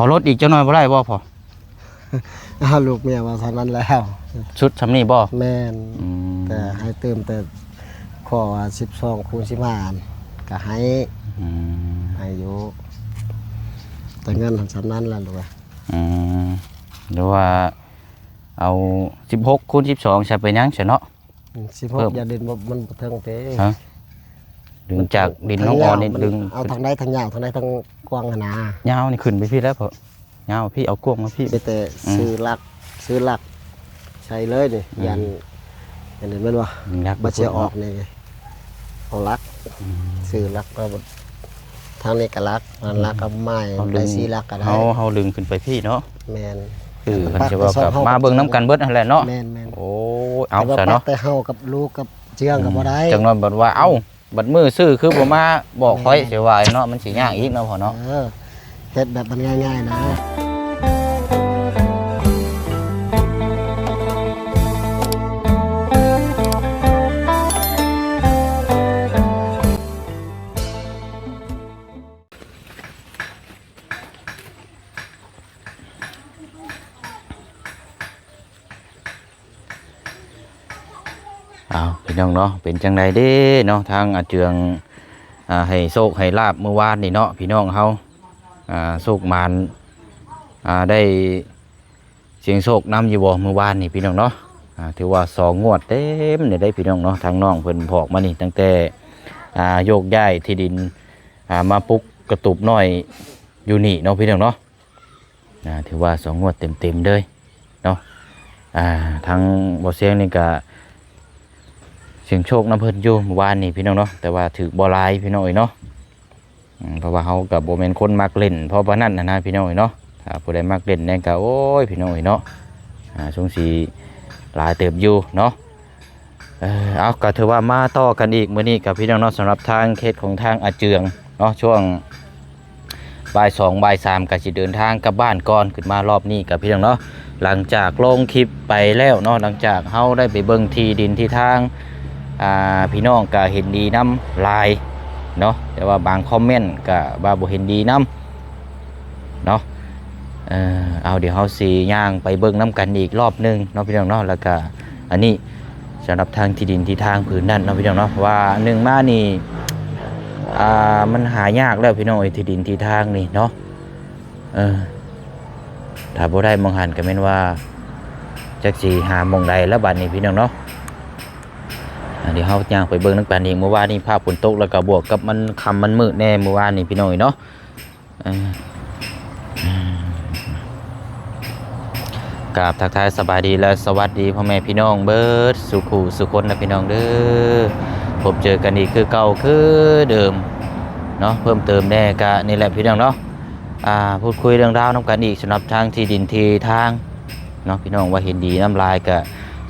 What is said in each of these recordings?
อรถอีกเจ้าน้อยบ่ได้บ่พอ ลูกเมียว่าเท่านั้นแล้ว ชุดทำนี่บ่ แม่นแต่ให้เติมแต่ข้อว่า12 คูณ 15ก็ให้อยู่แต่เงินสำนั้นล่ะลูกหรือว่าเอา16 คูณ 12ใช้ไปยังใช่เนาะ16อย่าดินมันบ่เทิงเด้ฮะดึงจากดินน้องอ่อนนี่ดึงเอาทางใดทางยาวทางใดทางกว้างหนายาวนี่ขึ้นไปพี่แล้วเพิ่นยาวพี่เอากวงมาพี่ไปแต่ซื้อหลักใช้เลยนี่ยันอันนี้แม่นบ่บ่เสียออกนี่เอาลักซื้อลักก็ทางนี้ก็ลักมันลักกับไม้ได้4ลักก็ได้เฮาดึงขึ้นไปพี่เนาะแม่นคือเพิ่นสิว่ากับมาเบิ่งน้ำกันเบิดนั่นแหละเนาะแม่นโอ้เอาซะเนาะแต่เฮากับลูกกับเจืองก็บ่ได้จังนั้นบัดว่าเอ้าบัดมือซื้อคือบ่มาบอกค่อยสิว่าเนาะมันสิยากอีกเนาะพ่อเนาะเฮ็ดแบบมันง่ายๆนะพี่น้องเนาะเป็นจังไดเด้เนาะทางอาเจืองให้โชคให้ลาบเมื่อวานนี่เนาะพี่น้องเฮาโชคมานได้เสียงโชคนำอยู่บ่เมื่อวานนี่พี่น้องเนาะถือว่า2 งวดเต็มเนี่ยได้พี่น้องเนาะทางน้องเพิ่นพอกมานี่ตั้งแต่โยกย้ายที่ดินมาปุกกระตุบน้อยอยู่นี่เนาะพี่น้องเนาะถือว่า2 งวดเต็มๆเลยเนาะทางบ่เสียงนี่ก็เสียงโชคน้ำเพิ่นอยู่เมื่อวานนี่พี่น้องเนาะแต่ว่าถือบ่หลายพี่น้องเนาะเพราะว่าเขากับโบแมนคนมักเล่นเพราะว่านั่นนะพี่น้องเนาะถ้าผู้ใดมักเล่นเนี่ยก็โอ้ยพี่น้องเนาะสงสีหลายเติบอยู่เนาะเอาก็ถือว่ามาต่อกันอีกมื้อนี้กับพี่น้องเนาะสำหรับทางเขตของทางอาเจืองเนาะช่วงบ่าย 2 บ่าย 3ก็สิเดินทางกลับบ้านก่อนขึ้นมารอบนี้กับพี่น้องเนาะหลังจากลงคลิปไปแล้วเนาะหลังจากเฮาได้ไปเบิ่งที่ดินที่ทางพี่น้องก็เห็นดีน้ำลายเนาะแต่ว่าบางคอมเมนต์ก็บ่เห็นดีน้ำเนาะเอาเดี๋ยวเขาสีย่างไปเบิ่งน้ำกันอีกรอบนึงเนาะพี่น้องเนาะแล้วก็อันนี้สำหรับทางที่ดินที่ทางผืนนั่นเนาะพี่น้องเนาะว่า1มานี่มันหายากแล้วพี่น้องที่ดินที่ทางนี่เนาะถ้าบ่ได้มองหันก็แม่นว่าจักสิหาหม่องใดแล้วบัดนี้พี่น้องเนาะเดี๋ยวเขาย่างไปเบิ่งน้ำกันอีกเมื่อวานนี้ภาพฝนตกแล้วก็บวกกับมันคำมันมืดแน่เมื่อวานนี้พี่น้อยเนาะกราบทักทายสบายดีและสวัสดีพ่อแม่พี่น้องเบิร์ดสุขูสุคนนะพี่น้องเด้อพบเจอกันอีกคือเก่าคือเดิมเนาะเพิ่มเติมแน่กะนี่แหละพี่น้องเนาะพูดคุยเรื่องราวน้ำกันอีกสำหรับทางที่ดินที่ทางเนาะพี่น้องว่าเห็นดีน้ำลายกะ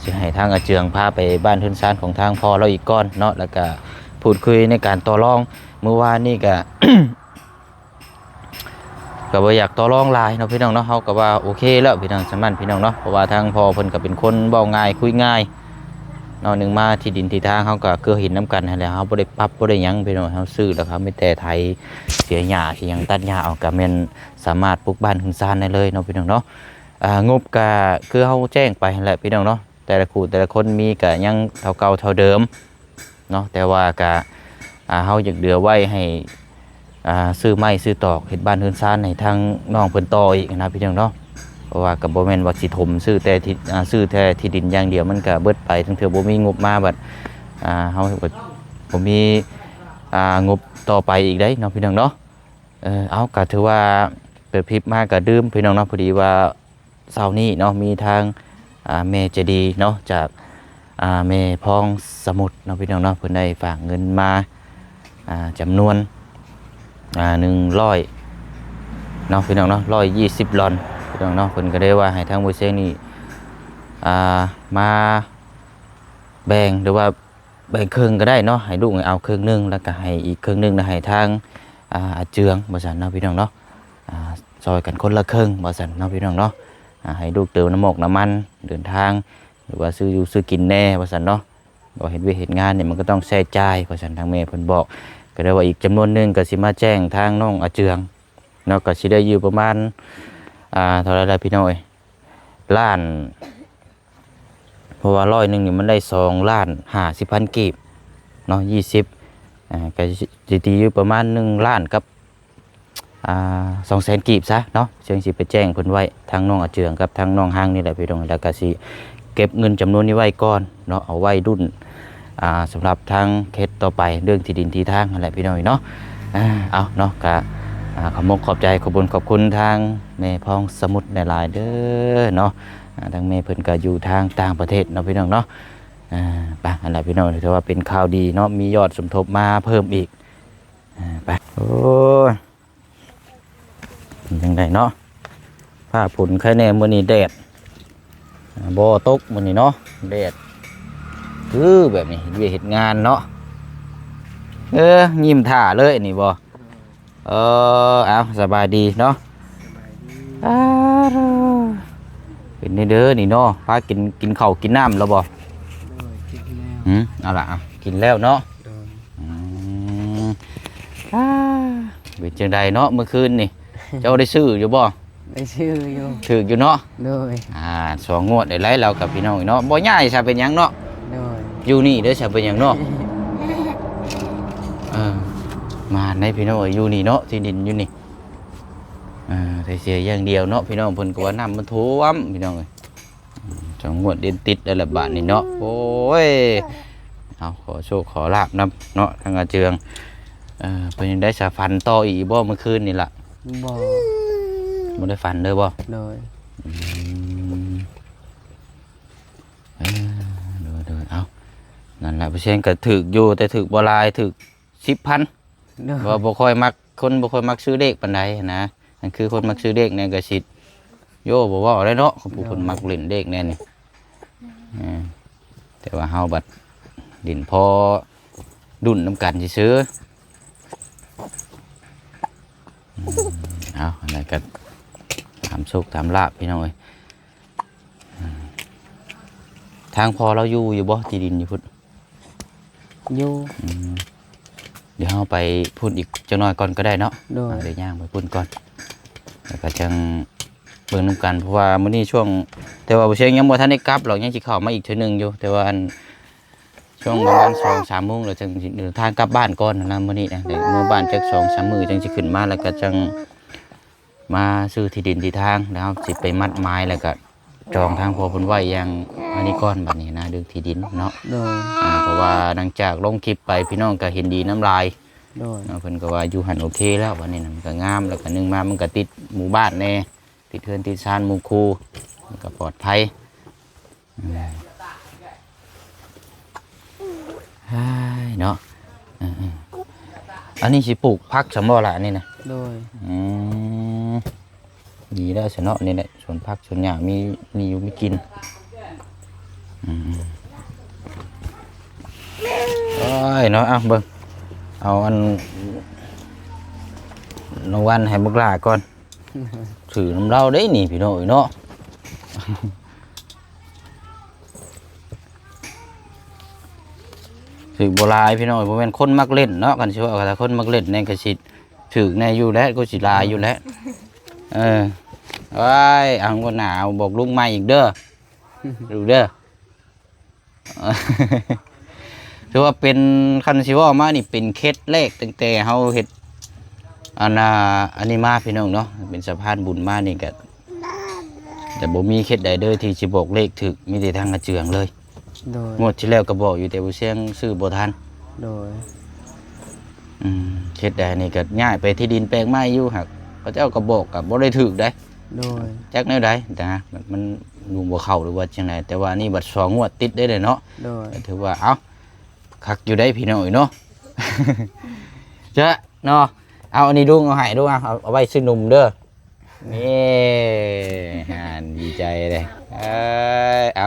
สิให้ทางอาเจืองพาไปบ้านทุนซานของทางพ่อเราอีกก้อนเนาะแล้วก็พูดคุยในการต่อรองเมื่อวานนี่ก็ ก็บ่อยากต่อรองหลายเนาะพี่น้องเนาะเฮาก็ว่าโอเคแล้วพี่น้องสำนันพี่น้องเนาะเพราะว่าทางพ่อเพิ่นก็เป็นคนเว้าง่ายคุยง่ายเนาะ1มาที่ดินที่ทางเฮาก็เกือเห็นน้ำกันนั่นแหละเฮาบ่ได้ปรับบ่ได้หยังพี่น้องเฮาซื้อแล้วครับมีแต่ไถเสียหญ้าสิหยังตัดหญ้าเอาก็แม่นสามารถปลูกบ้านทุนซานได้เลยเนาะพี่น้องเนาะงบก็คือเฮาแจ้งไปนั่นแหละพี่น้องเนาะแต่ละคู่แต่ละคนมีก็ยังเท่าเก่าเท่าเดิมเนาะแต่ว่าก็เฮาอยากเหลือไว้ให้ซื้อไม้ซื้อตอกเฮ็ดบ้านเฮือนซานให้ทางน้องเพิ่นต่ออีกนะพี่น้องเนาะเพราะว่าก็บ่แม่นว่าสิถมซื้อแต่ที่ดินอย่างเดียวมันก็เบิดไปทั้งเทื่อบ่มีงบมาบัดเฮาก็บ่มีงบต่อไปอีกได้เนาะพี่น้องเนาะเอาก็ถือว่าเปิดคลิปมาก็ดื่มพี่น้องเนาะพอดีว่าเช้านี้เนาะมีทางแม่ใจดีเนาะจากแม่พองสมุทรเนาะพี่น้องเนาะเพิ่นได้ฝากเงินมาจำนวน100เนาะพี่น้องเนาะ120ลอนพี่น้องเนาะเพิ่นก็ได้ว่าให้ทางบริษัทนี่มาแบ่งหรือว่าแบ่งครึ่งก็ได้เนาะให้ลูกเอาครึ่งนึงแล้วก็ให้อีกครึ่งนึงนะให้ทางเจืองบ่ซั่นเนาะพี่น้องเนาะซอยกันคนละครึ่งบ่ซั่นเนาะพี่น้องเนาะให้ลูกเติมน้ำมันเดินทางหรือว่าซื้ออยู่ซื้อกินแน่ว่าซั่นเนาะบ่เฮ็ดเวียกเฮ็ดงานเนี่ยมันก็ต้องใช้จ่ายว่าซั่นทางแม่เพิ่นบอกก็ได้ว่าอีกจำนวนนึงก็สิมาแจ้งทางน้องอาเจือง เนาะก็สิได้อยู่ประมาณเท่าไหร่ล่ะพี่น้อยล้านเพราะว่าร้อยหนึงนี่มันได้2,50,000กีบเนาะ20ก็สิตีอยู่ประมาณ1ล้านกับ200,000กีบซะเนาะเชิงสิไปแจ้งเพิ่นไว้ทางน้องอาเจืองกับทางน้องห้างนี่แหละพี่น้องแล้วก็สิเก็บเงินจำนวนนี้ไว้ก่อนเนาะเอาไว้รุ่นสำหรับทางเคสต่อไปเรื่องที่ดินที่ทางนั่นแหละพี่น้องเนาะเอาเนาะก็ขอบขอบใจขอบคุณทางแม่พ้องสมุทรในหลายเด้อเนาะทางแม่เพิ่นก็อยู่ทางต่างประเทศเนาะพี่น้องเนาะไปอันแหละพี่น้องถือว่าเป็นข่าวดีเนาะมียอดสมทบมาเพิ่มอีกไปโอ้ยยังไงเนาะผ้าผุนแค่แน่มื้อนี้แดดบ่ตกมื้อนี้เนาะแดดคือแบบนี้เฮ็ดงานเนาะยิ้มท่าเลยนี่บ่เอาสบายดีเนาะเป็นเด้อนี่เนาะพากินข้าวกินน้ำแล้วบ่เอาล่ะกินแล้วเนาะเป็นจังใดเนาะเมื่อคืนนี่เจ้าได้ซื้ออยู่บ่ได้ชื่ออยู่ถืออยู่เนาะโดย2 งวดได้ไล่เรากับพี่น้องเนาะบ่ย้ายซะเป็นหยังเนาะโดยอยู่นี่เด้อซะเป็นหยังเนาะมาในพี่น้องอยู่นี่เนาะที่ดินอยู่นี่แต่เสียอย่างเดียวเนาะพี่น้องเพิ่นก็ว่าน้ำมันท่วมพี่น้องเอ้ย2 งวดเดือนติดได้ละบาทนี่เนาะโอ้ยเอาขอโชคขอลาบนำเนาะทางอาเจืองเพิ่นยังได้สะฟันต่ออีกบ่เมื่อคืนนี่ล่ะบ่ได้ฟันเด้อบ่โดยเอานั่นแหละเปอร์เซ็นต์ก็ถึกอยู่แต่ถึกบ่หลายถึก 10,000ว่าบ่ค่อยมักคนบ่ค่อยมักซื้อเลขปานใดนะนั่นคือคนมักซื้อเลขเนี่ยก็สิโยบ่เว้าได้เนาะผู้คนมักเล่นเลขแน่นี่แต่ว่าเฮาบัดดินพอดุนน้ำกันซื้อเอาอะไรกันถามโชคถามลาบพี่น้อยทางพอเราอยู่บ่ที่ดินอยู่พุ่นอยู่เดี๋ยวเราไปพูดอีกจังหน่อยก่อนก็ได้เนาะเดี๋ยวย่างไปพูดก่อนแล้วก็จังเบิ่งน้ำกันเพราะว่ามื้อนี้ช่วงแต่ว่าบ่เชียงยังบ่ทันได้กลับหรอกยังสิเข้ามาอีกเทื่อนึงอยู่แต่ว่าช่วงประมาณ 2-3 โมงเราจังเดินทางกลับบ้านก่อนนะมื้อนี้นะเดี๋ยวเมื่อบ้านจัก 2-3 มื้อจังสิขึ้นมาแล้วก็จังมาซื้อที่ดินที่ทางแล้วสิไปมัดไม้แล้วก็จองทางพอเพิ่นไว้อย่างอันนี้ก่อนบัดนี้นะเรื่องที่ดินเนาะเพราะว่าหลังจากลงคลิปไปพี่น้องก็เห็นดีน้ำลายเนาะเพิ่นก็ว่าอยู่หันโอเคแล้วบัดนี้นะมันก็งามแล้วก็นึงมามันก็ติดหมู่บ้านแน่ติดเทือนติดชานหมู่คูมันก็ปลอดภัยเนาะอันนี้สิปลูกผักสำบ่ล่ะนี่นะโดยดีแล้วเนาะนี่แหละสวนผักสวนหญ้ามีอยู่มีกินเนาะเบิ่งเอาอันรางวัลให้บักหลาก่อนถือน้ำเล่าได้นี่พี่น้อยเนาะถือโบราณพี่น้อยบ่แม่นคนมักเล่นเนาะกันสิว่าแต่คนมักเล่นในกระสิถือแน่อยู่แล้วก็สิลายอยู่แล้วว้ายอังก็หนาวบอกลุงมาอีกเด้อดูเด้อถือว่าเป็นคันสิว่ามานี่เป็นเคสแรกตั้งแต่เฮาเฮ็ดอันนี้มาพี่น้องเนาะเป็นสะพานบุญมานี่ก็แต่บ่มีเคสใดเด้อที่สิบอกเลขถึกมีแต่ทางกระเจืองเลยงวดที่แล้วก็บอกอยู่แต่บ่เสียงซื้อบ่ทันโดยเคสใดนี่ก็ง่ายไปที่ดินแปลงไม้อยู่หักเขาเจ้าก็บอกก็บ่ได้ถึกได้โดยจักแนวใดแต่แบบมันดูบ่เข้าหรือว่าจังไดแต่ว่านี่บัด2 งวดติดได้เลยเนาะโดยถือว่าเอ้าคักอยู่ได้พี่น้อยเนาะจ้ะเนาะเอาอันนี้ลุงเอาให้ลุงเอาไว้ซื้อนมเด้อนี่ดีใจเลยเอา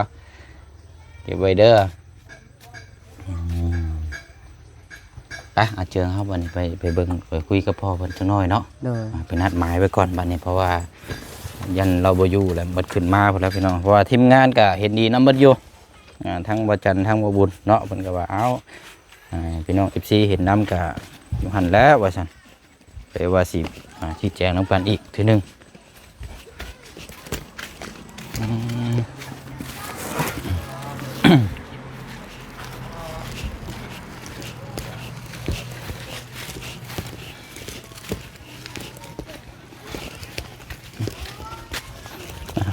เก็บไว้เด้อไปอาเจืองครับวันนี้ไปเบิ่งไปคุยกับพ่อเพิ่นจักหน่อยเนาะไปนัดหมายไว้ก่อนบัดนี้เพราะว่ายันเราบ่อยู่แล้วบัดขึ้นมาพุ่นแล้วพี่น้องเพราะว่าทีมงานก็เห็นดีนำเบิดอยู่ทั้งบ่จันทร์ทั้งบ่บุญเนาะเพิ่นก็ว่าเอ้าพี่น้อง FC เห็นนำก็อยู่หั่นแล้วว่าซั่น ไปว่าสิชี้แจงน้ำกันอีกทีหนึง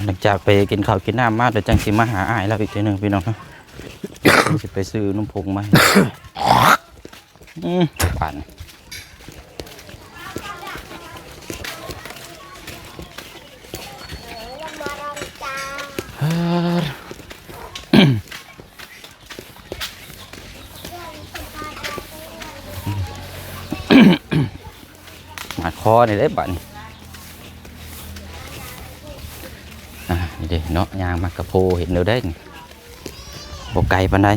หลังจากไปกินข้าวกินน้ำมาเดี๋ยวจังสิมาหาอ้ายแล้วอีกทีหนึงพี่น้องนะ สิไปซื้อนมผงมาให้ปั่นมาคอนี่ได้ปั่นนี่เด้เนาะยางมากระโพเห็นเดี๋ยวได้บกไก่ปานใด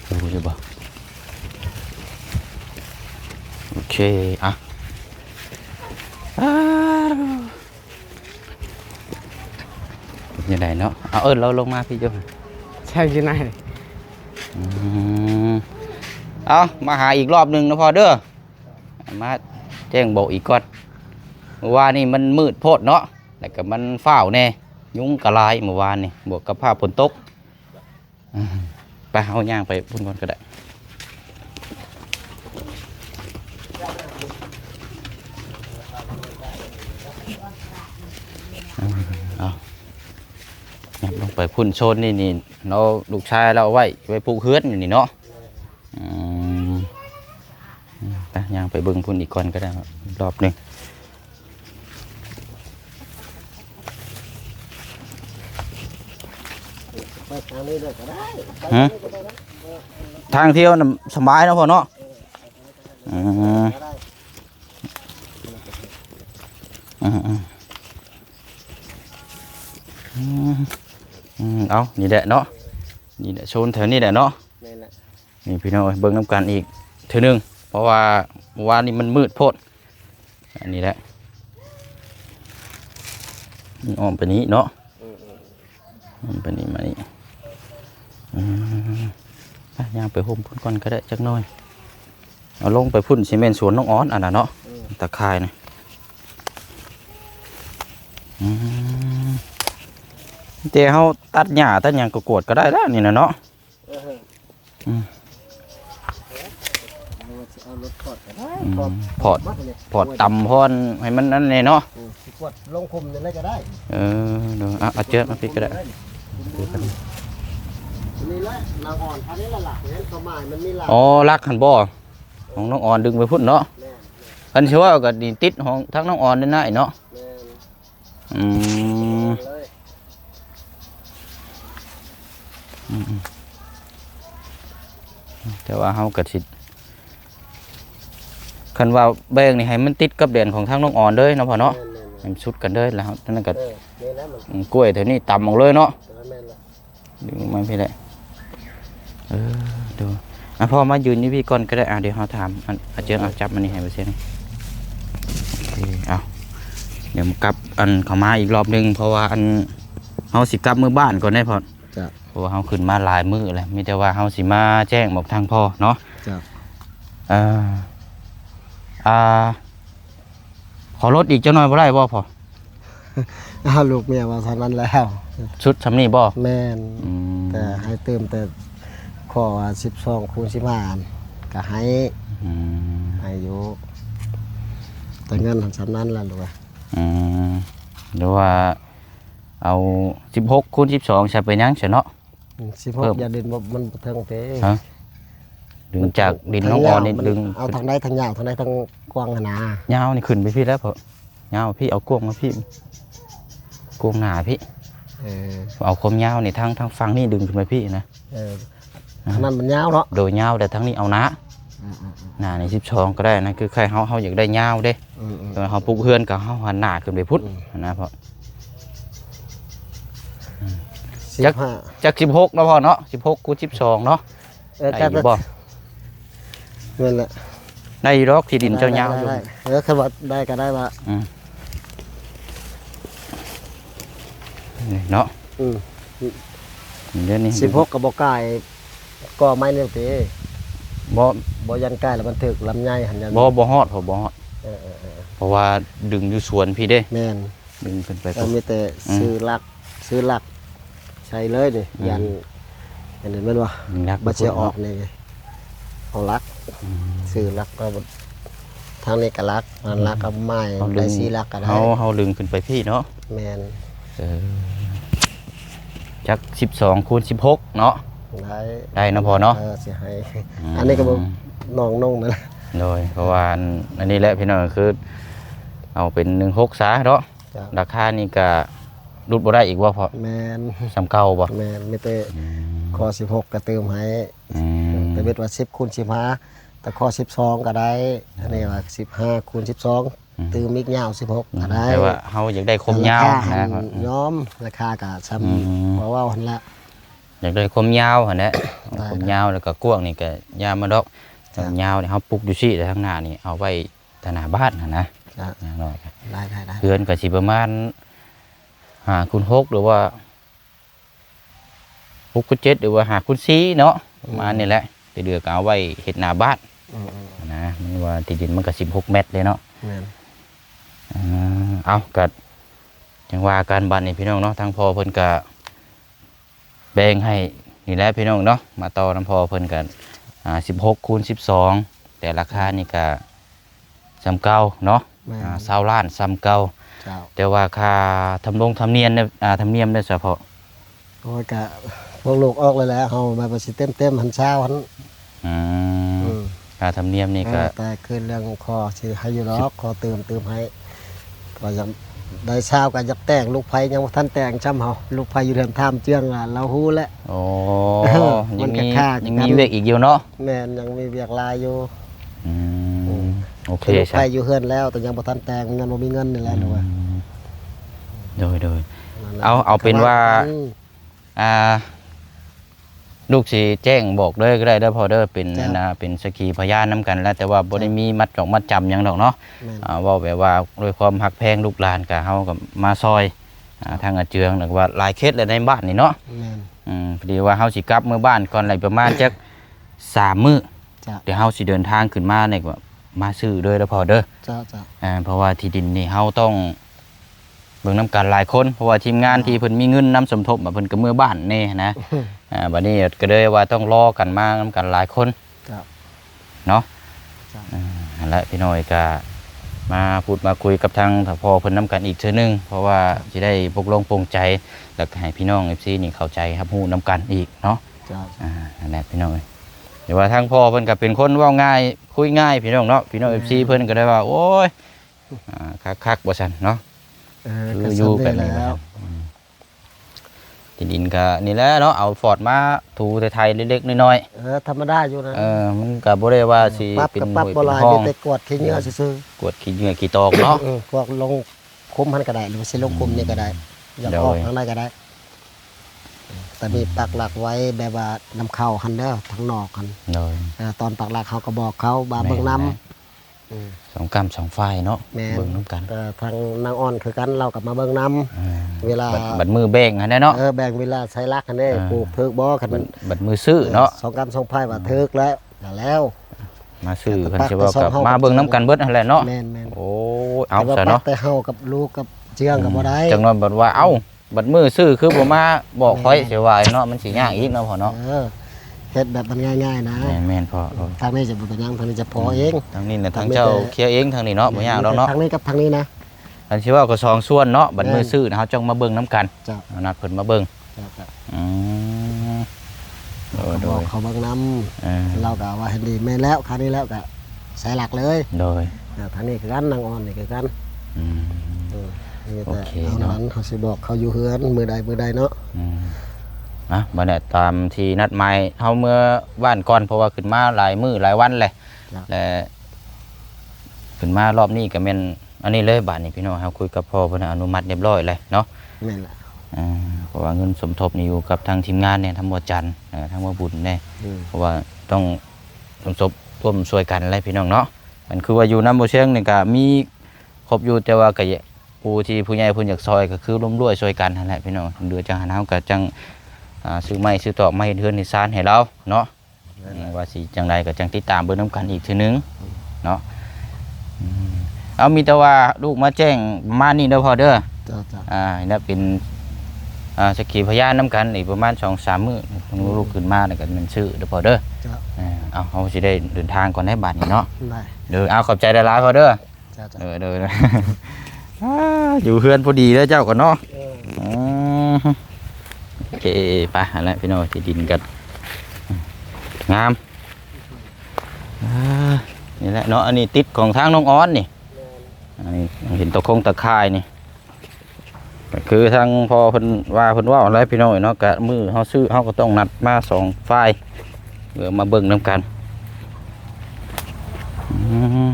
ดูอยู่บ่โอเคอ่ะยังไงเนาะเอาเราลงมาพี่จุ๊บ ใช่ที่ไหน เอามาหาอีกรอบหนึ่งนะพอเด้อมาแจ้งบอกอีกก่อนเมื่อวานนี่มันมืดโพดเนาะแต่ก็มันฝ้าวแน่ยุงกระลายเมื่อวานนี่บวกกับผ้าฝนตกไปเอาย่างไปพุ่นก่อนก็ได้เอาลงไปพุ่นโซนนี่เราลูกชายเราเอาไว้ปลูกเฮือนอยู่นี่เนาะไปย่างไปเบิ่งพุ่นอีกก่อนก็ได้รอบหนึ่งไปทางนี้เลยก็ได้ ทางเที่ยวน่ะสบายนะพ่อเนาะเอานี่แหละเนาะนี่แหละโซนแถวนี้แหละเนาะนี่พี่น้องเบิ่งน้ำกันอีกเท่านึงเพราะว่าเมื่อวานนี้มันมืดโพดอันนี้แหละนี่อ้อมไปนี้เนาะอ้อมไปนี้มานี่ย่างไปห่มพุ่นก่อนก็ได้จักหน่อยเอาลงไปพุ่นซีเมนต์สวนน้องอ้อนอันน่ะเนาะตะไคร่นะเดี๋ยวเขาตัดหญ้าตัดหยังก็กวดก็ได้แล้วนี่นะเนาะพอดต่ำพอนให้มันนั่นเลยเนาะกดลงคุมเลยก็ได้ดูเอาเจอมาพี่ก็ได้นี่แหละนางอ่อนอันนี้ละหลักเนี่ยเขาหมายมันมีหลักอ๋อรักหันบ่อของน้องอ่อนดึงไปพุ่นเนาะอันเชื่อว่าก็ดีติดของทั้งน้องอ่อนด้วยนะไอ้เนาะแต่ว่าเฮากระชิดคันว่าแบงนี่ให้มันติดกับเด่นของทั้งน้องอ่อนเลยเนาะพ่อเนาะให้มันชุดกันเลยแล้วนั่นก็กล้วยแถวนี้ต่ำออกเลยเนาะดึงมาพี่แหละดูพ่อมายืนนี่พี่ก่อนก็ได้เดี๋ยวเขาถามเจอจับมันนี่ให้ไปเสียนี่เอาเดี๋ยวกลับอันเขามาอีกรอบนึงเพราะว่าอันเขาสิกลับมือบ้านก่อนได้พอเพราะว่าเขาขึ้นมาหลายมือเลยมีแต่ว่าเขาสิมาแจ้งบอกทางพ่อเนาะขอรถอีกเจ้าหน่อยบ่ได้บ่พอลูกเมียว่าเท่านั้นแล้วชุดทำนี่บ่แม่นแต่ให้เติมแต่ข้อ12 คูณ 15ก็ให้อยู่แต่เงินสำนั้นแหละลูกหรือว่าเอา16 คูณ 12ใช้ไปยังใช่เนาะ16อย่าดินมันเทิงเต้ดึงจากดินน้องอ่อนนี่ดึงเอาทางใดทางยาวทางใดทางกว้างหนายาวนี่ขึ้นไปพี่แล้วเพอยาวพี่เอากวงมาพี่กวงหนาพี่เอาคมยาวนี่ทางฟังนี่ดึงขึ้นไปพี่นะทางนั้นมันยาวเนาะโดยยาวแต่ทางนี้เอาหนาหนาใน12ก็ได้นะคือใครเขาอยากได้ยาวเด้เขาปลูกเฮือนกับเขาหันหนาขึ้นไปพุทธนะเพราะจาก16นะพ่อเนาะ16 คูณ 12เนาะได้อยู่บ่นั่นแหละได้รอกที่ดินเจ้ายาวอยู่คือว่าได้ก็ได้ละ เนาะ อืม เดี๋ยวนี้ 16ก็บ่กล้ายก็ไม้นี่ติ บ่ บ่ยันใกล้แล้วมันถึกลำไยหั่นยัน บ่ฮอดบ่ฮอด เออ เพราะว่าดึงอยู่สวนพี่เด้ แม่น ดึงขึ้นไป ก็มีแต่ซื้อหลักใช้เลยนี่ยันอันนี้แม่นบ่ นัก บ่เสียออกนี่เอาหลักซื้อหลักก็ทางนี้ก็หลักอันหลักก็ไม้ได้4หลักก็ได้ เฮาดึงขึ้นไปพี่เนาะ แม่น จัก12คูณ16เนาะ ได้เนาะพอเนาะ สิให้อันนี้ก็บ่น้องนงนั่นแหละ โดยเพราะว่าอันนี้แหละพี่น้องคือเอาเป็น16ซะเนาะ จ้ะ ราคานี่ก็รุดบ่ได้อีกว่าพอ แม่น สำเก่าบ่ แม่นมีแต่ข้อ16ก็เติมให้แต่เบ็ดว่า10คูณ15แต่ข้อ12ก็ได้อันนี้ว่า15คูณ12เติมอีกยาว16ก็ได้ แต่ว่าเฮาอยากได้คมยาว ราคา นะ ยอมราคาก็ซ้ำเพราะว่าหั่นละ อยากได้คมยาวหั่นแหละ ได้ คมยาวแล้วก็กว้างนี่ก็ยาวมาดอก จ้ะ ยาวนี่เฮาปลูกอยู่ซี่แต่ข้างหน้านี่เอาไว้ตหน้าบ้านหั่นนะ จ้ะ อย่างน้อยก็ ได้ เพื่อนก็สิประมาณ5คูณ6หรือว่า6คูณ7หรือว่า5คูณ4เนาะประมาณนี้แหละแต่เดือก็เอาไว้เฮ็ดหน้าบ้าน อืม นะมันว่าที่ดินมันก็16เมตรเลยเนาะ แม่น เอาก็จังว่าการบ้านนี่พี่น้องเนาะทางพ่อเพิ่นก็แบ่งให้นี่แหละพี่น้องเนาะมาต่อน้ำพ่อเพิ่นกัน16คูณ12แต่ราคานี่ก็ซ้ำเก่าเนาะ แม่น 20ล้านซ้ำเก่า เจ้า แต่ว่าค่าทำธรรมเนียมเนี่ยธรรมเนียมได้เฉพาะ โอ้ยก็พวกลูกออกเลยแหละเฮามาบ่สิเต็มหันเช้าหัน อืม อืม ค่าธรรมเนียมนี่ก็ แต่คือเรื่องคอสิให้อยู่ดอกคอเติมให้ก็ยังได้เช้าก็อยากแต่งลูกไผยังบ่ทันแต่งช้ำเฮาลูกไผอยู่เรือนท่ามเจืองล่ะเราฮู้แล้ว โอ้ มั ยั น ง ก็ มี ค่า ยัง กัน มีเวกอีกอยู่เนาะ แม่นยังมีเวียกหลายอยู่ อืมโอเค ลูก ใช่ ไผอยู่เฮือนแล้วแต่ยังบ่ทันแต่งยังบ่มีเงินนี่แหละลูกว่า โดย นั่นแหละ เอาเป็นว่า อืม อ่าลูกสิแจ้งบอกเลยก็ได้เด้อพอเด้อเป็น จ้ะ เป็นสกขีพยานนํกันแล้ว แต่ว่าบ่ได้มีมัดจอกมัดจำหยังดอกเนาะ แม่น เว้าแบบว่าด้วยความฮักแพงลูกหลานก็เฮาก็มาซอยทางอาเจืองหรือว่าหลายเคสเลยในบ้านนี่เนาะ แม่น พอดีว่าเฮาสิกลับเมื่อบ้านก่อนอะไรประมาณจัก3 มื้อ จ้ะ เดี๋ยวเฮาสิเดินทางขึ้นมาเนี่ยก็มาซื้อเด้อเด้อพอเด้อ จ้ะ เพราะว่าที่ดินนี่เฮาต้องเบิ่งนํกันหลายคนเพราะว่าทีมงานที่เพิ่นมีเงินนำสมทบเพิ่นก็เมื่อบ้านนี่นะ บัดนี้ก็เลยว่าต้องรอกันมานํกันหลายคน จ้ะ เนาะ จ้ะ นั่นแหละพี่น้อยก็มาพูดมาคุยกับทางถ้าพ่อเพิ่นนํกันอีกเทื่อนึงเพราะว่าสิได้ปกลงปลงใจแล้วก็ให้พี่น้อง FC นี่เข้าใจครับฮู้นํกันอีกเนาะ จ้ะ นั่นแหละพี่น้องเอ้ยเดี๋ยวว่าทางพ่อเพิ่นก็เป็นคนเว้าง่ายคุยง่ายพี่น้องเนาะพี่น้อง FC เพิ่นก็ได้ว่าโอ้ยคักๆบ่ซั่นเนาะ ก็ อยู่ สำ แบ เร็ บ จ นี้ แล้ว ที่ดินก็นี่แหละเนาะเอาฟอร์ดมาถูไทยๆเล็กๆน้อย ธรรมดาอยู่นะ ๆมันก็บ่ได้ว่าสิ ปั๊บ เป็น กับปั๊บ ห้วย บ่ เป็น หลาย ห้อ มี ง แต่กวดขี้เหงื่อซื่อก วดขี้เหงื่อขี้ตอกเนาะ พวกลงคุ้มหันก็ได้หรือว่าสิลงคุ้มนี่ก็ได้อยาก โดย ออกทางใดก็ได้ แต่มีปักหลักไว้แบบว่านำเข้าหันเด้อทางนอกหัน โดย ตอนปักหลักเขาก็บอกเขาบาเบิ่งน้ำ สองกรรมสองฝ่ายเนาะ แม่น เบิ่งน้ำกัน แต่ทางนางอ่อนคือกันเรากับมาเบิ่งน้ำเวลา บัดมือแบ่งอันนั้นเนาะ แบ่งเวลาใช้ลักกันเด้ปลูกเพิกบ่คัน บัดมือซื้อเนาะ สองกำสองไพ่ว่าเทิกแล้ว มาซื้อ แต่ คัน ปัก สิว่า แต่ กับ ซ่อมเฮา มาเบิ่งน้ำกันเบิดนั่นแหละเนาะ แม่น โอ้ยเอา แต่ว่า ซะ ปั เนาะ กแต่เฮากับลูกกับเจืองกับบ่ได้ จังนั้นบัดว่าเอ้าบัดมือซื้อคือบ่มาบอกค่อยสิว่าเนาะมันสิยากอีกเนาะพ่อเนาะ เฮ็ดแบบมันง่ายๆนะ แม่นๆพ่อ ทางนี้จะบ่เป็นหยังทางนี้จะพอเอง ทางนี้น่ะทางเจ้าเคลียร์เองทางนี้เนาะบ่ยากดอกเนาะ ทางนี้กับทางนี้นะ อันที่ว่าก็สองส่วนเนาะบัดมือ แม่น ซื้อนะเฮาจังมาเบิ่งน้ำกัน จ้ะ เอานัดเพิ่นมาเบิ่ง จ้ะ อืมโดย บอกเขาเบิ่งน้ เออ ำเราก็ว่าเห็นดีแม่นแล้วคราวนี้แล้วก็ใส่หลักเลย โดย ทางนี้คือกันนางอ่อนนี่คือกัน อืม นี่ โอ แต่ เค เอา เนาะ นั้นเขาสิบอกเขาอยู่เฮือนมือใดเนาะ บัดนี้ตามที่นัดหมายเฮาเมื่อว่านก่อนเพราะว่าขึ้นมาหลายมื้อหลายวันเลยและขึ้นมารอบนี้ก็แม่นอันนี้เลยบัดนี้พี่น้องเฮาคุยกับพ่อเพิ่นอนุมัติเรียบร้อยเลยเนาะ แม่นล่ะ เพราะว่าเงินสมทบนี่อยู่กับทางทีมงานเนี่ยทั้งบ่จันทร์ทั้งบ่บุญแน่ เพราะว่าต้องสมทบร่วมช่วยกันอะไรพี่น้องเนาะมันคือว่าอยู่น้ำบ่เชียงนี่ก็มีครบอยู่แต่ว่าก็ ผู้ที่ผู้ใหญ่เพิ่นอยากซอยก็คือร่วมด้วยช่วยกันนั่นแหละพี่น้องเดือจังหันเฮาก็จังซื้อไม้ซื้อตอกไม้เฮ็ดเฮือนเฮ็ดซานให้เราเนาะว่าสิจังใดก็จังติดตามเบิ่งนํกันอีกเทื่อนึงเนาะเอามีแต่ว่าลูกมาแจ้งประมาณนี้เด้อพ่อเด้อ จ้า นี่เป็นสักขีพยานนํกันอีกประมาณ 2-3 มื้อลูกขึ้นมาแล้วก็มันชื่อเด้อพ่อเด้อ จ้า เอาเฮาสิได้เดินทางก่อนได้บัดนี้เนาะ ได้ เด้อเอาขอบใจหลายๆพ่อเด้อ จ้า เด้อ อยู่เฮือนพอดีเด้อเจ้าก่อนเนาะโอเคไปหั่นแหละพี่น้องที่ดินกันงามนี่แหละเนาะอันนี้ติดของทางน้องอ้อนนี่อันนี้เห็นตะคงตะข่ายนี่ก็คือทางพอเพิ่นว่าอะไรพี่น้องเนาะกะมือเฮาซื้อเฮาก็ต้องนัดมา2ฝ่ายเพื่อมาเบิ่งนํกัน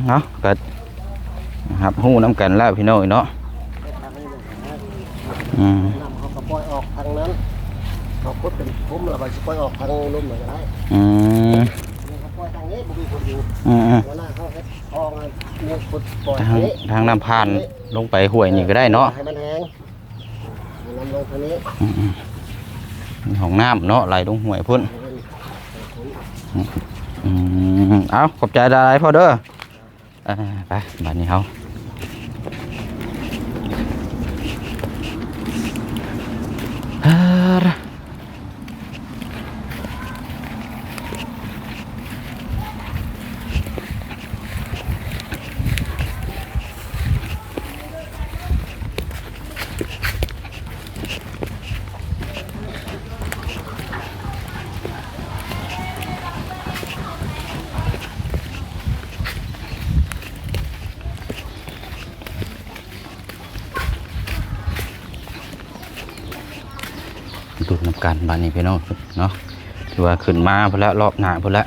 เนาะก็ครับฮู้นํกันแล้วพี่น้องเนาะน้ำเขาก็ปล่อยออกทางนั้นเขาพุดเป็นคุ้มแล้วไปปล่อยออกทางลุ่มหน่อยได้เขาปล่อยทางนี้บุกคนอยู่วันหน้าเขาให้ออกเนี่ยพุดปล่อยทางน้ำผ่านลงไปห้วยนี่ก็ได้เนาะให้มันแห้งน้ำลงทางนี้ของน้ำเนาะไหลลงห้วยพุ่นเอาขอบใจได้พ่อเด้อไปบัดนี้เขาดูน้ำกันบ้านนี้พี่น้องเนาะถือว่าขึ้นมาพอละรอบหน้าพอละ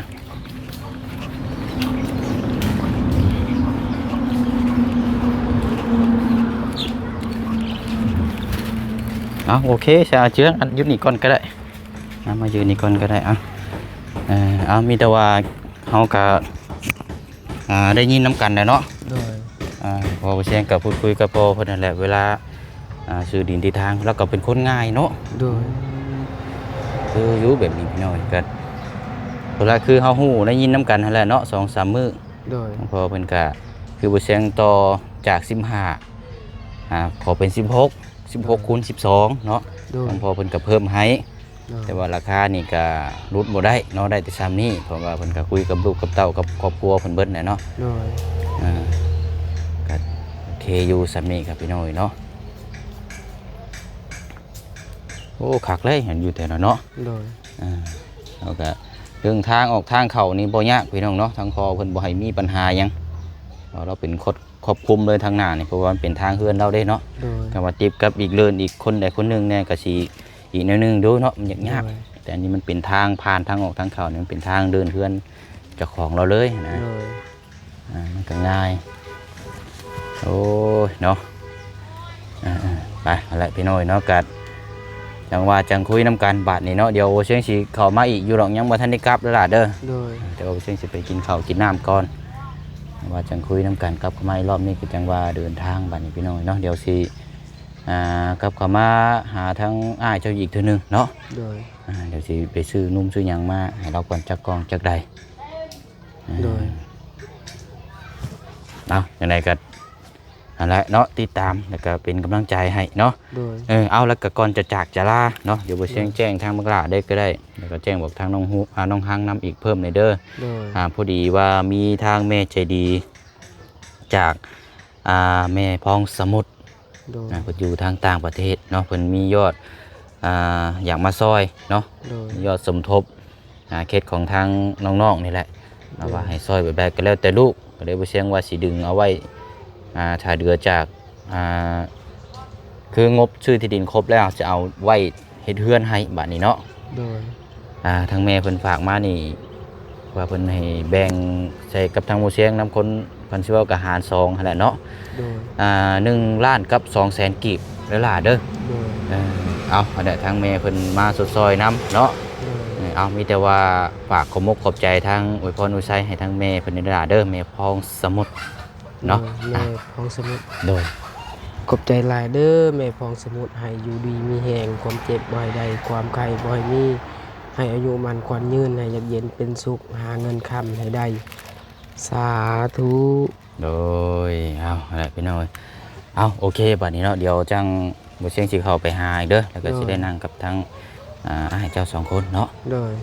โอเคชาเชื้อยืนนี่ก่อนก็ได้มายืนนี่ก่อนก็ได้มีแต่ว่าเขาก็ได้ยินน้ำกันเลยเนาะพอเชียงกับพูดคุยกับพ่อเพื่อนนั่นแหละเวลาซื้อดินที่ทางแล้วก็เป็นคนง่ายเนาะคืออยู่แบบนี้พี่น้อยกันเวลาคือเฮาฮู้ได้ยินน้ำกันนั่นแหละเนาะ2-3 มื้อพอเพิ่นก็คือบ่เสียงต่อจาก15ขอเป็น16คูณ12เนาะพอเพิ่นก็เพิ่มให้แต่ว่าราคานี่ก็ลดบ่ได้เนาะได้แต่ซ้ำนี้เพราะว่าเพิ่นก็คุยกับลูกกับเต้ากับครอบครัวเพิ่นเบิดแหละเนาะก็โอเคอยู่ซ้ำนี้ครับพี่น้อยเนาะโอ้คักเลยเห็นอยู่แต่เนาะแล้วก็เรื่องทางออกทางเขานี่บ่ยากพี่น้องเนาะทางพอเพิ่นบ่ให้มีปัญหาหยังเราเป็นครอบคลุมเลยทางหน้านี่เพราะว่ามันเป็นทางเฮือนเราได้เนาะก็ว่าติบกับอีกเลินอีกคนใดคนหนึ่งเนี่ยก็สิอีกแนวนึงดูเนาะมันยากแต่อันนี้มันเป็นทางผ่านทางออกทางเขาเนี่ยมันเป็นทางเดินเฮือนเจ้าของเราเลยนะมันก็ง่ายโอ้ยเนาะไปอะไรพี่น้อยเนาะกัดจังว่าจังคุยน้ำกันบาดนี่เนาะเดี๋ยวเชียงสิเข้ามาอีกอยู่หรอกยังบ่ทันได้กลับแล้วล่ะเด้อเดี๋ยวเชียงสิไปกินข้าวกินน้ำก่อนว่าจังคุยน้ำกันกลับเข้ามาอีกรอบนี้คือจังว่าเดินทางบาดนี้พี่น้อยเนาะเดี๋ยวสิกลับเข้ามาหาทั้งอ้ายเจ้าอีกเทื่อนึงเนาะเดี๋ยวสิไปซื้อนุ่มซื้อหยังมาให้เราก่อนจักกองจักใดเอาอย่างไรก็อะไรเนาะติดตามแล้วก็เป็นกำลังใจให้เนาะเอาแล้วก็ก่อนจะจากจะลาเนาะเดี๋ยวไปแจ้งทางบักหลาได้ก็ได้แล้วก็แจ้งบอกทางน้องฮังนำอีกเพิ่มในเด้อพอดีว่ามีทางแม่ใจดีจากแม่พองสมุทรเพิ่นอยู่ทางต่างประเทศเนาะเพิ่นมียอดอยากมาซอยเนาะยอดสมทบเคสของทางน้องๆนี่แหละว่าให้ซอยแบบก็แล้วแต่ลูกก็เลยไปเชียงว่าสีดึงเอาไว้ถ้าเดือจากคืองบชื่อที่ดินครบแล้วจะเอาไว้เฮ็ดเฮือนให้บัดนี้เนาะทางแม่เพิ่นฝากมานี่ว่าเพิ่นให้แบ่งใส่กับทางโมเชียงนำคนเพิ่นสิเว้ากับหาร2นั่นแหละเนาะ1 ล้านกับ200,000 กีบแล้วล่ะเด้อเอาอันนี้ทางแม่เพิ่นมาสดซอยน้ำเนาะเอามีแต่ว่าฝากขอบมกขอบใจทางอวยพรอวยชัยให้ทางแม่เพิ่นได้ล่ะเด้อแม่พองสมุทรเนาะแม่พองสมุทรโดย ขอบใจหลายเด้อแม่พองสมุทรให้อยู่ดีมีแหงความเจ็บบ่อยใดความไข้บ่อยมีให้อายุมันขวัญยืนให้เย็นเป็นสุขหาเงินคำให้ได้สาธุ โดยเอาอะไรพี่น้องเอาโอเคบัดนี้เนาะเดี๋ยวจังบ่เชียงสิเข้าไปหาอีกเด้อแล้วก็สิได้นั่งกับทั้งอ้ายเจ้าสองคนเนาะ โดย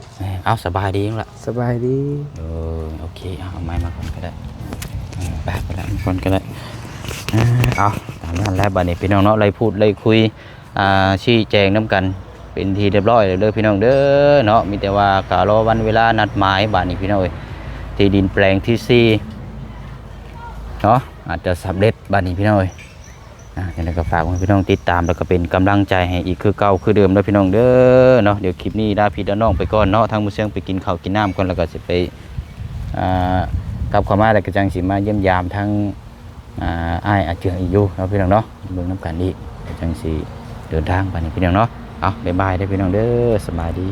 เอาสบายดีจังล่ะ สบายดี โอเคเอาไม้มาก่อนก็ได้แป๊บไปแล้วก่อนก็ได้เอาตามนั้นแล้วบัดนี้พี่น้องเนาะเลยพูดเลยคุยชี้แจงน้ำกันเป็นทีเรียบร้อยเลยเด้อพี่น้องเด้อเนาะมีแต่ว่ากะรอวันเวลานัดหมายบัดนี้พี่น้องเอ้ยที่ดินแปลงที่4เนาะอาจจะสำเร็จบัดนี้พี่น้องเอ้ยอย่างไรก็ฝากพี่น้องติดตามแล้วก็เป็นกำลังใจให้อีกคือเก่าคือเดิมแล้วพี่น้องเด้อเนาะเดี๋ยวคลิปนี้ลาพี่น้องไปก่อนเนาะทางมือเชียงไปกินข้าวกินน้ำก่อนแล้วก็จะไปกลับเข้ามาแล้วก็จังสิมาเยี่ยมยามทั้งอ้ายอาเจืองอีกอยู่เนาะพี่น้องเนาะเบิ่งน้ำกันอีกจังสิเดินทางไปนี่พี่น้องเนาะเอาบ๊ายบายได้อพี่น้องเด้อสบายดี